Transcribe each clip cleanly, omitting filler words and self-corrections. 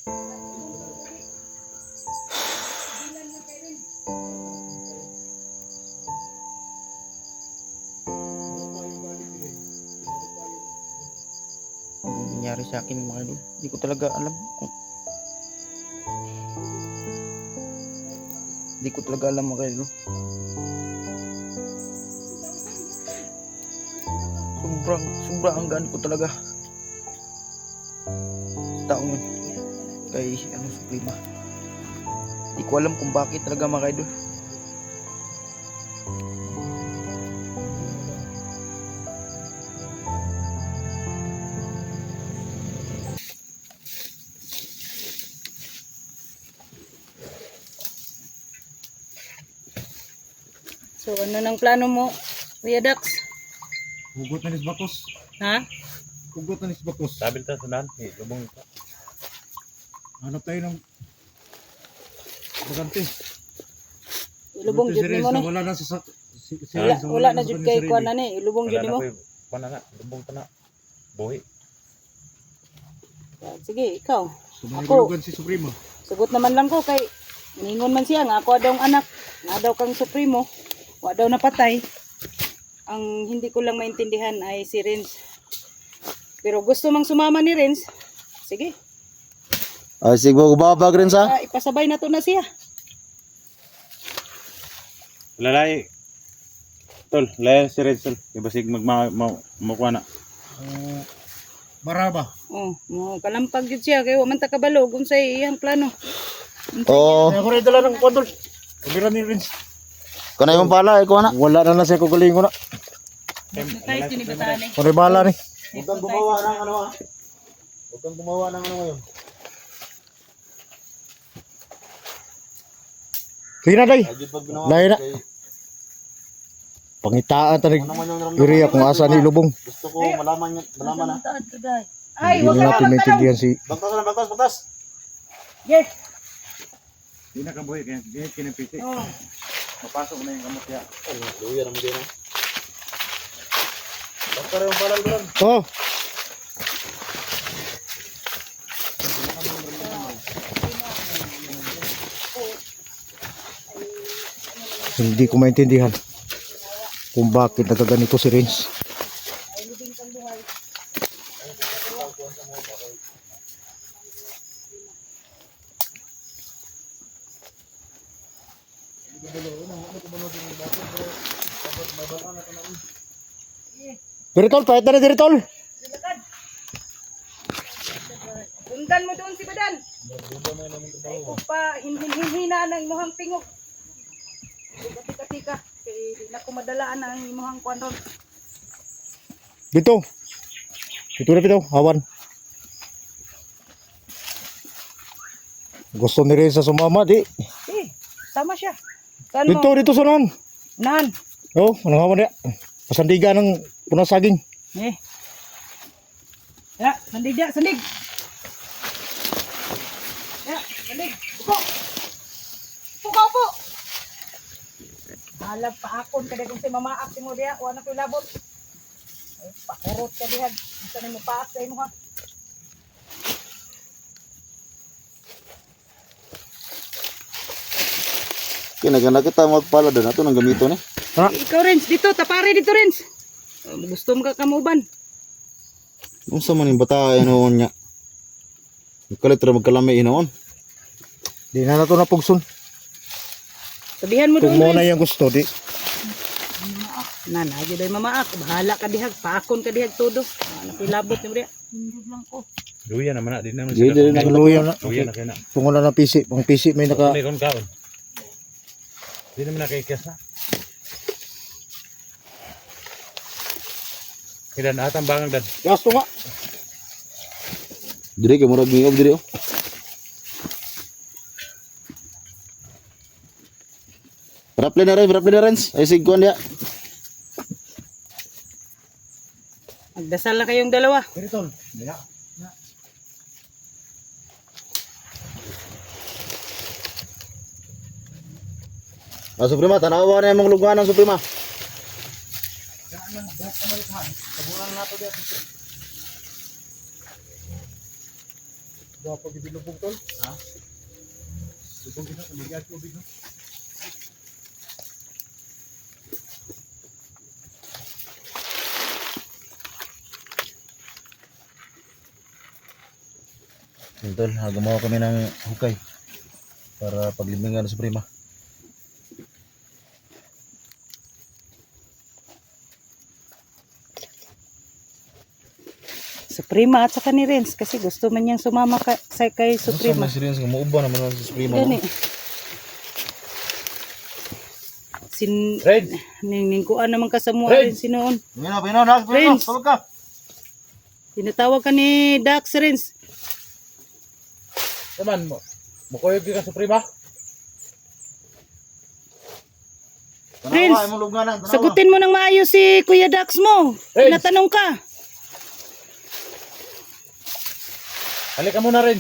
Anong nangyari sa akin mga idol? Hindi ko talaga alam kung mga idol. Sobrang hanggan ko talaga sa taong yun kay Suprema. Hindi ko alam kung bakit talaga mga idol. So ano nang plano mo, Kuya Dax? Hugot na nis bakos. Ha? Hugot na nis bakos. Sabi ta sunan, lubong ito. Hanap tayo ng bagante. Ilubong jud nimo ni. Wala na sa Wala na jud kay kuan na ni, ilubong jud nimo. Wala na, lubong ta na. Buhi. Sige, ikaw. Sumahilugan si Supremo. Sagot naman lang ko kay ningon man siya nga ako daw ang anak, nga daw kang Supremo, wa daw napatay. Ang hindi ko lang maintindihan ay si Renz. Pero gusto mang sumama ni Renz. Sige. Ay sige, babag rin sa. Ipasabay na to na siya. Lalay. Tol, lay si Redsol. Ibasig magmakuha na. Baraba. Oh, mo kalampag jud siya kay wa man ta kabalo kung sa iyang plano. Oo. Ako rin dala ng kwadol. Kamera ni Rins. Kana yung pala, ikaw na. Wala na siya kukuling ko na. Tayo sinibatan eh. Kung bala ni. Huwag kang gumawa ng ano ha. Huwag kang gumawa ng ano ngayon. Sige na day. Ayun pag ginawa. Lain na. kay- Pangitaan tanig. Ano naman yung naramdaman Iriya ko, kung asa ni lubong. Gusto ko malaman na. Ay, Hindi wag na ka natin maintindihan si Bagtas na, bagtas. Yes. Hindi na kabuhi, kaya kinapiti. Oh. Mapasok na yung kamot niya. Luya naman din ha. Bagtas rin yung palal doon. Oh. Hindi ko maintindihan kung bakit nagaganito si Rins. Diretol, pahit na Diretol. Undan mo doon si Badan. Ay ko pa hinhina ng imuhang tingog. Tika. Kay di na ko madalaan ang imuhang kuan ron. Dito. Dito na dito, hawan. Gusto ni Rins sa sumama, di. Tama siya. Saan mo? Dito sa nan. Nan. Oh, anong hawan niya? Pasandiga ng punang saging. Ya, sandig. Ya, sandig. Upo. Upo. Halap pa akon kada kung si mamaak si mo diha, wa na koy labot. Ay, pakurot ka diha. Isa ni mo paak sa imo ha. Kinagana kita magpala doon. Ito nang gamito ni. Ha? Ikaw Renz, dito, tapare dito Renz. Gusto mo ka kamuban. Kung sa man yung bata noon niya. Kalitra magkalami inoon. Di na nato na pugson. Sabihan mo Kung doon mo na Renz. yung gusto, di. Nanay jud ay mamaak, bahala ka dihag, paakon ka dihag todo. Ana koy labot ni mo diha. Hindi lang ko. Luya naman na, di naman Di na Luya na. Luya na kaya na. Tungo na ng PC. Pang PC may naka... May kon kaon. Di naman nakikiyas na. Ilan atang bangang dan. Gasto nga. Diri kay murag ngiob diri oh. Rapli na rin. Ay sigkuan dia. Magdasal na kayong dalawa. Diretol. Diya. Suprema, tanawa na yung mga lugar ng Suprema. Gwapo gid lubong tol. Ha? Lubong gid na magyan tubig no. Tol, gumawa kami ng hukay para paglibingan sa prima. Suprema at saka ni Renz kasi gusto man niyang sumama kay Suprema. Sa serious nga muuba naman sa prima Gani. mo. Renz, Ning kuan naman ka sa mua Renz! Renz sinoon. pino na, Renz! tulog ka. Tinatawag ka ni Dax Renz. Naman mo. Mukoyog ka sa prima. Renz, sagutin mo ng maayos si Kuya Dax mo. Renz! Tinatanong ka. Halika muna rin.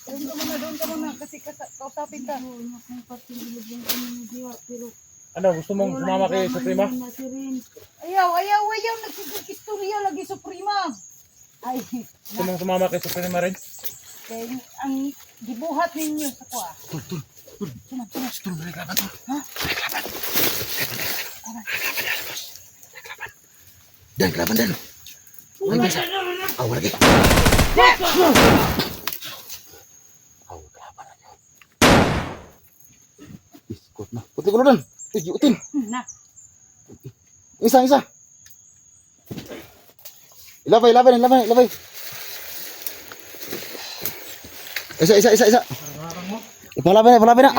Doon ka muna kasi kausapin ka. Ano, gusto mong sumama kay Suprema? Ayaw, nagsigistorya lagi Suprema. Ay, Gusto mong sumama kay Suprema rin? kaya ang gibuhat ninyo sa kuha. Dan, kelaban dan. Awal lagi. Iskot na. Putih ko dan. Utin. Na, Isa. Ilabay. Isa. Ipalabay na.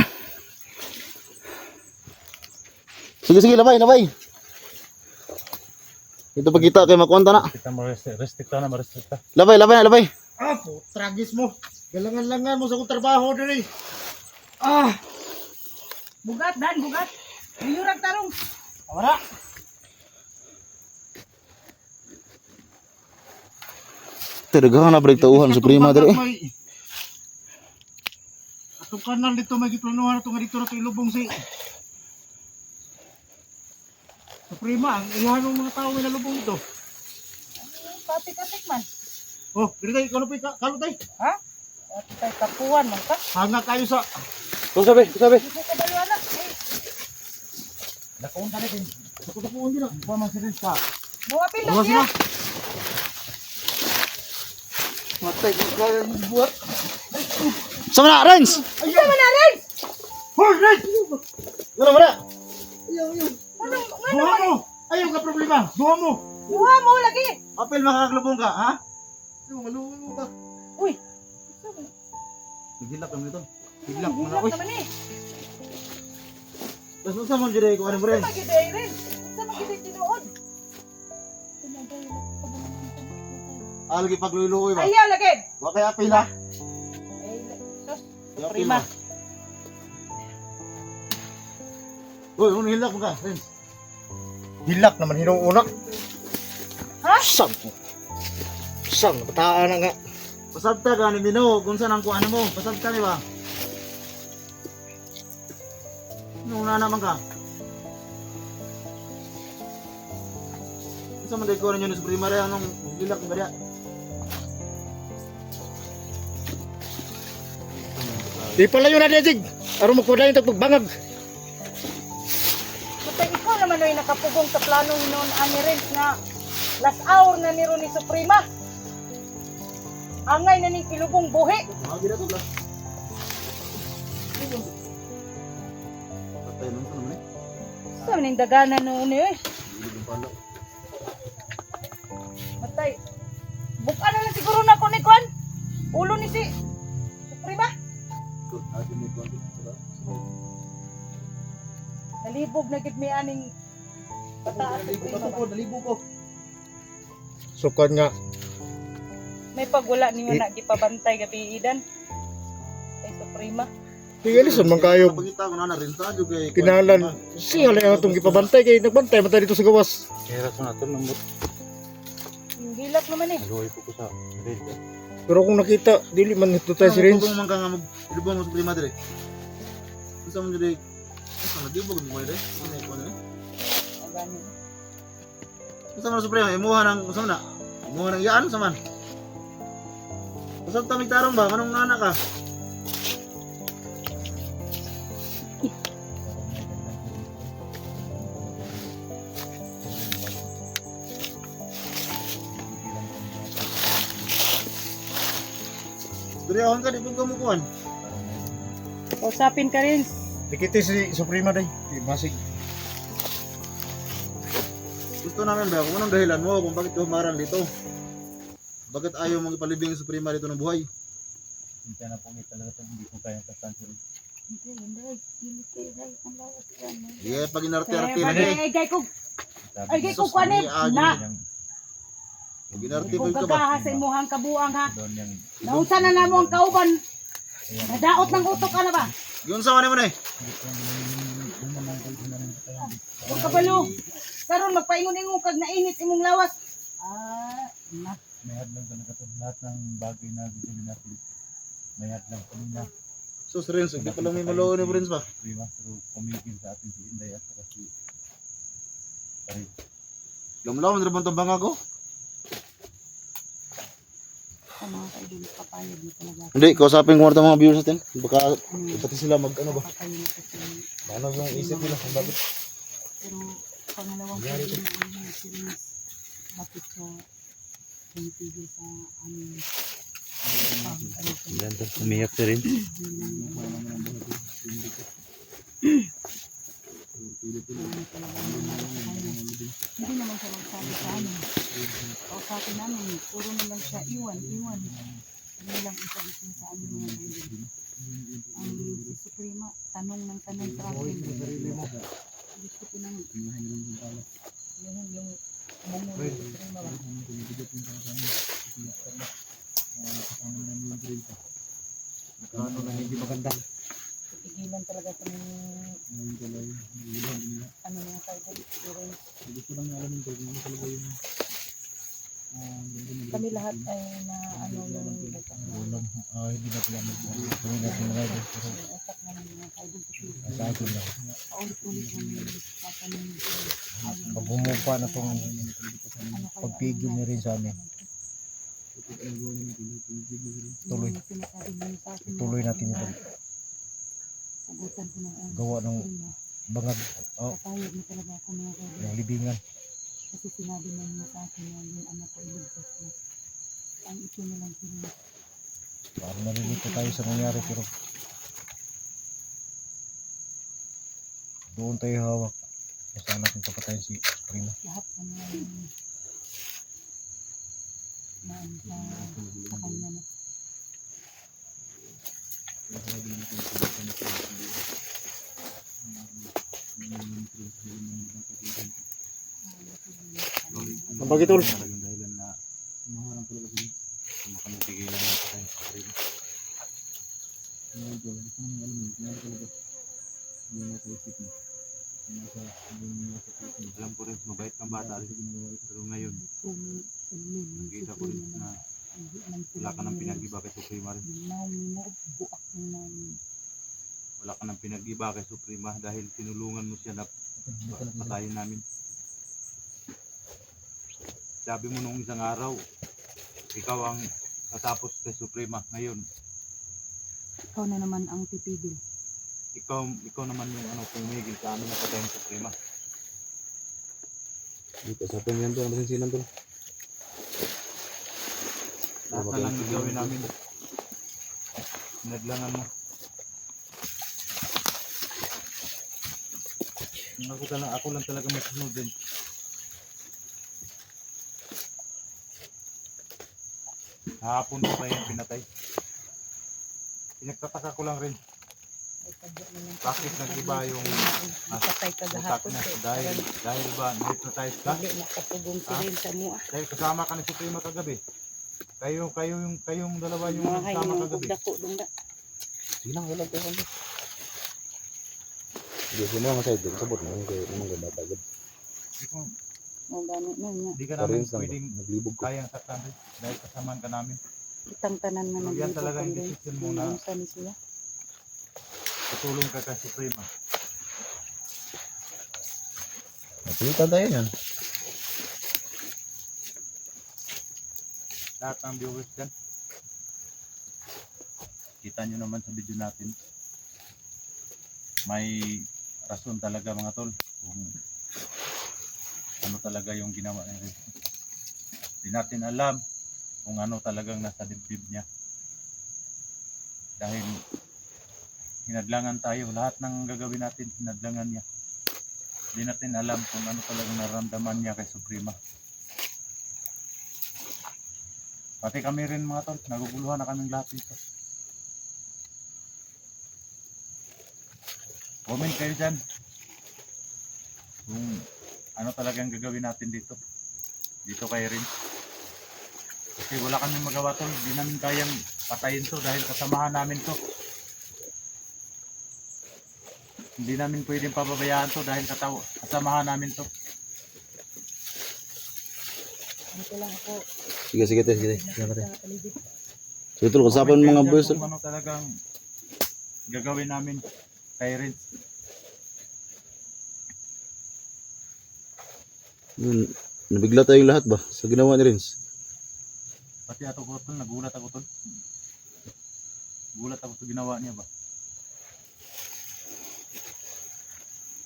Sige, labay. Ito pag kita kay makuanta na. Kita ma-restricta. Labay na. Ah, tragis mo. Galangan-langan mo sa kong trabaho diri. bugat. Biyurag tarong. Wala. Tergah na break tauhan Suprema diri. Atong kanal dito may giplanuhan ato nga dito ra ilubong si Suprema, ang iyan ng mga tao may nalubong dito. Patik-atik man. Oh, diri tayo, kano pa kalot tayo? Ha? At tayo tapuan man ka. Hanga kayo sa... Kung sabi. Hindi ko kabaliwana. Nakuon ka natin. Nakuon din na. Pamang sirin ka. Buwapin lang Buwas niya. na. Matay ko kaya buat. Sama na, Renz. Isa man na rin. Hoy, Red! Mana? Duha mo! Ayaw ka problema. Duha mo! Buha mo lagi. Apel makakalubong ka, ha? Ayaw, malungo ka. Uy. Nagilak naman ito. Hilak mo na. Hilak Uy, naman eh. Tapos sa mga diri ko ano mo rin. Sa magiday rin. Sa magiday tinuod. Lagi pagluluoy ba? Ayaw lagi. Wa kay apel ha. Sus. Prima. Uy, hilak mo ka, Renz. hilak naman hinong una. Ha? Sang, pataan na nga. Pasabta ka ni Mino, kung saan ang kuha mo. Pasabta ni ba? Nung na naman ka. Sa mga ko rin yun sa Suprema rin, anong hilak mo ba diya? Di pala yun na Jig. Aron magkuda yung pagbangag. Basta ikaw naman ay nakapugong sa plano noon ani Renz nga last hour na niro ni Suprema. Angay na ning kilubong buhi. Magi na to bla. Patay nung naman eh. Sa ning dagana noon eh. Matay. Buka na lang siguro na ko ni Kwan. Ulo ni si Suprema. Nalibog na gid mi aning pataas Suprema. Nalibo ko. Sukad nga. May pagwala niyo na gipabantay gabi idan. Kay Suprema. Tingalisan man kayo. Pagkita ko na rin sa kay Kinalan. Siya lang itong gipabantay kay nagbantay man tayo dito sa gawas. Kaya rason natin lambot. Yung gilak naman eh. Naluhay po ko sa red. Pero kung nakita, dili man ito tayo si Renz. Kung man ka nga ilubong mo sa Suprema dire. Sa mo dire. Asa na dibog mo dire? Ano ko na? Sa mo Suprema, imuha nang sa na. Imuha nang iyaan sa man. Usap tamig tarong ba? Anong nana ka? Duryawan ka, di po kamukuhan. Usapin ka rin. Dikiti si Suprema day. Masig. Gusto namin ba, kung anong dahilan mo, kung bakit ka humarang dito? Bakit ayaw mong ipalibing yung Suprema dito ng buhay? Hindi na po talaga ito. Hindi ko kaya kastansin. Yeah, pag inarte-arte na Ay, gay ko. Ay, gay ko kanin. Na. Pag inarte Kung ka ba? kagaha sa imuhang kabuang ha. Doon yung Naunsa na namo ang kauban. Nadaot ng utok ka na ba? Yun sa mo na eh. Huwag ka balo. Karon magpaingon-ingon kag nainit imong lawas. Na. may hadlang talaga ito. Lahat ng bagay na gusto natin. May hadlang kanina. So, Renz, hindi pa lang may maloo ni Renz ba? Suprema. Pero kumigil sa atin si Inday at saka si Parin. Lamlaw, may rabang tabang ako? Sa mga kaidol, papayag mo talaga. Hindi, kausapin ko mga viewers natin. Baka pati sila mag ano ba? Papayag mo kasi. Ano yung isip nila kung bakit? Pero pangalawang kaidol na si Rins. Bakit siya tumigil sa aming Yan to, umiyak si Rin. Hindi naman siya magsabi sa amin. Kausapin namin, puro na lang siya iwan. Hindi lang isabi niya sa amin mga kaibigan. Ang si Suprema, tanong ng tanong sa akin. Gusto ko nang yung umungo ni Suprema ba? Ano na hindi maganda. Tigilan talaga kami ano mga kaibigan. Gusto lang alamin ko kung ano talaga yung Kami lahat ay na ano yung Ulam, hindi natin alam. Hindi natin alam. Pero utak na ng mga kaibigan. sa akin lang. Paulit-ulit namin tatanong Pag bumupa na itong pagpigil niya rin sa amin, tuloy. Tuloy natin yung Sagutan ko ng gawa ng bangag. Oh, papayag na talaga ako mga kaibigan. yung libingan. Kasi sinabi na niya sa akin na yung anak ko iligtas na. Ang ito na lang sila. Parang nalilito tayo sa nangyari pero doon tayo hawak. Basta natin papatayin si Suprema. Lahat ng na sa kanya na. Ang bagay tol. Talagang dahilan na maharang talaga sila. Kung makamigilan na patayin si Suprema. Alam ko rin, mabait kang bata rin. Pero ngayon, nakita ko rin na wala ka ng pinag-iba kay Suprema rin. Wala ka ng pinag-iba kay Suprema dahil tinulungan mo siya na patayin namin. Sabi mo nung isang araw, ikaw ang katapos kay Suprema. Ngayon, Ikaw na naman ang pipigil. ikaw naman yung pumigil sa amin na patayin si Suprema. Dito sa pamilya to, ang basinsinan to. Lahat na lang gagawin namin. Sinadlangan mo. Ako lang talaga masunod din. Hapon ko pa yung pinatay. Pinagtataka ko lang rin. Bakit nag-iba yung Patay ka utak gahapon. na? Dahil ba na-hypnotize ka? Hindi nakapugong si Rin sa mua. Dahil kasama ka ni Suprema kagabi. Kayong dalawa yung Mga nagsama hayo ng kagabi. dako dong da. Sige lang, wala tayo. Hindi, sino ang side din? Sabot na yung ganda agad. Ang gani na niya. Hindi ka namin Parehas lang, pwedeng naglibog ko. kayang saktan rin. Dahil kasamaan ka namin. Itang tanan na So, yan talaga yung din. decision mo na Sa ni sila. tutulong ka kay Suprema. Napilitan tayo yan. Lahat ng viewers dyan. kita nyo naman sa video natin. May rason talaga mga tol kung ano talaga yung ginawa ni Renz. Hindi natin alam kung ano talagang nasa dibdib niya. Dahil hinadlangan tayo, lahat ng gagawin natin, hinadlangan niya. Hindi natin alam kung ano talagang nararamdaman niya kay Suprema. Pati kami rin mga tol, naguguluhan na kaming lahat dito. Comment kayo dyan kung ano talagang gagawin natin dito kay Renz. Kasi wala kaming magawa tol, hindi namin kayang patayin to dahil kasamahan namin to. Hindi namin pwedeng pababayaan to dahil kasamahan namin to. Ito lang ako. Sige, sige, te. Sige, sige, te. Sa paligid. Sige, tol. Kasapan Comment mga kayo boys. dyan kung ano talagang gagawin namin kay Renz. Yun, nabigla tayong lahat ba sa ginawa ni Renz? Pati ako tol, nagulat ako tol. Gulat ako sa ginawa niya ba.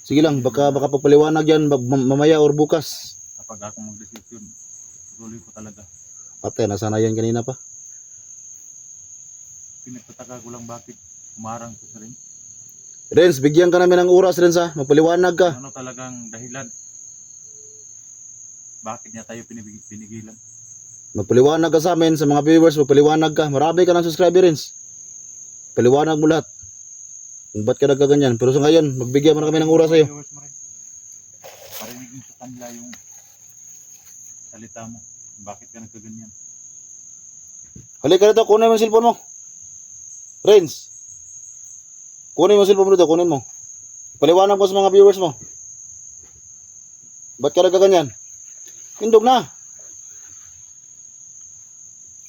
Sige lang, baka papaliwanag yan mamaya or bukas. Kapag ako mag-desisyon, tuloy ko talaga. Ate, nasana yan kanina pa. Pinagtataka ko lang bakit umarang ko sa Renz. Renz, bigyan ka namin ng oras, Renz ha. Magpaliwanag ka. Ano talagang dahilan? Bakit niya tayo pinigilan? Magpaliwanag ka sa amin, sa mga viewers, magpaliwanag ka. Marami ka ng subscriber, Renz. Paliwanag mo lahat. Kung ba't ka nagkaganyan. Pero sa ngayon, magbigyan mo na kami ng oras sa'yo. Viewers mo rin. Parinigin sa kanila yung salita mo. Bakit ka nagkaganyan? Halika rito, kunin mo yung cellphone mo. Renz. Kunin mo yung cellphone mo dito, kunin mo. Paliwanag mo sa mga viewers mo. Ba't ka nagkaganyan? Indog na.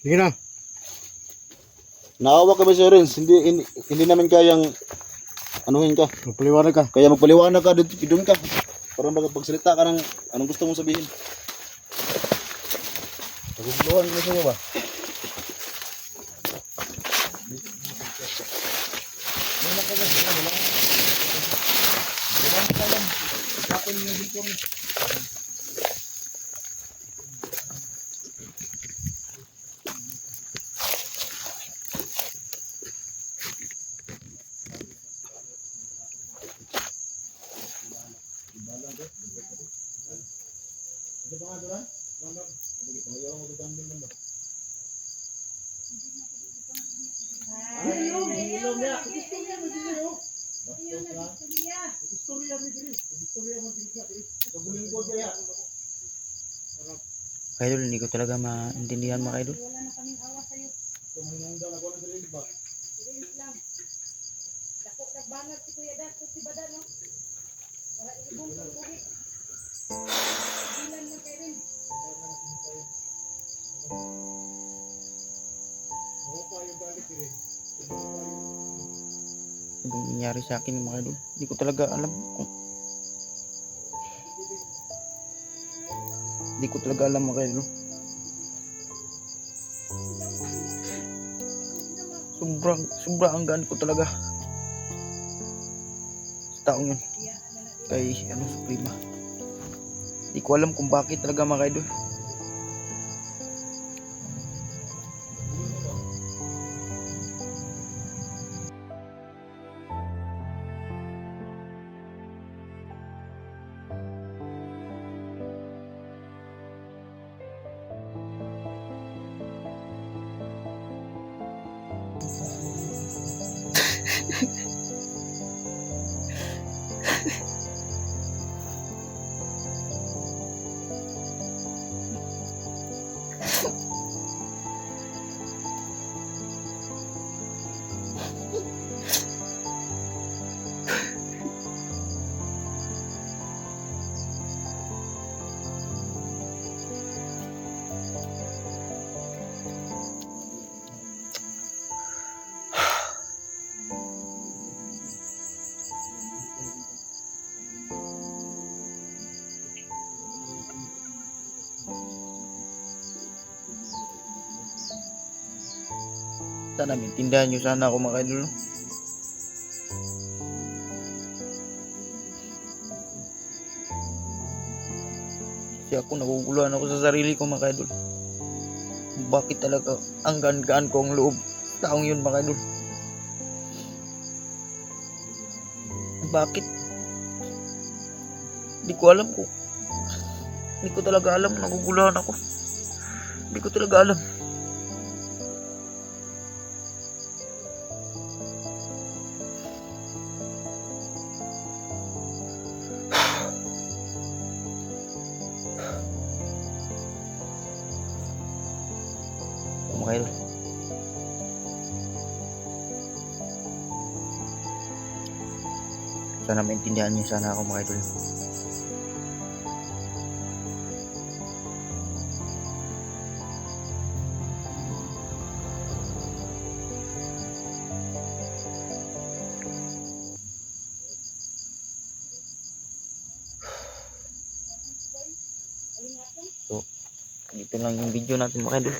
Sige na. Naawa kami sa Renz. Hindi namin kayang anuhin ka. Magpaliwanag ka. Kaya magpaliwanag ka, doon ka. Para magpagsalita ka ng anong gusto mong sabihin. Naguguluhan ko sa'yo ba? Idol, hindi ko talaga maintindihan mga idol. Wala na kaming awa sa'yo. Renz lang. Dako nagbangat si Kuya Dat, si Bada, no? Wala ibong pagbuhi. Bilan na kay Renz. Anong nangyari sa akin mga idol? Hindi ko talaga alam kung... Hindi ko talaga alam mga idol. Sobrang gaan ko talaga sa taong yun. Kay Suprema. Hindi ko alam kung bakit talaga mga idol. Sana maintindihan nyo sana ako mga idol. Kasi ako naguguluhan ako sa sarili ko mga idol. Bakit talaga ang gaan-gaan ko ang loob taong yun mga idol? Bakit? Hindi ko alam ko. Hindi ko talaga alam. Naguguluhan ako. Hindi ko talaga alam. Mga idol. Sana maintindihan niyo sana ako mga idol. So, dito lang yung video natin mga idol.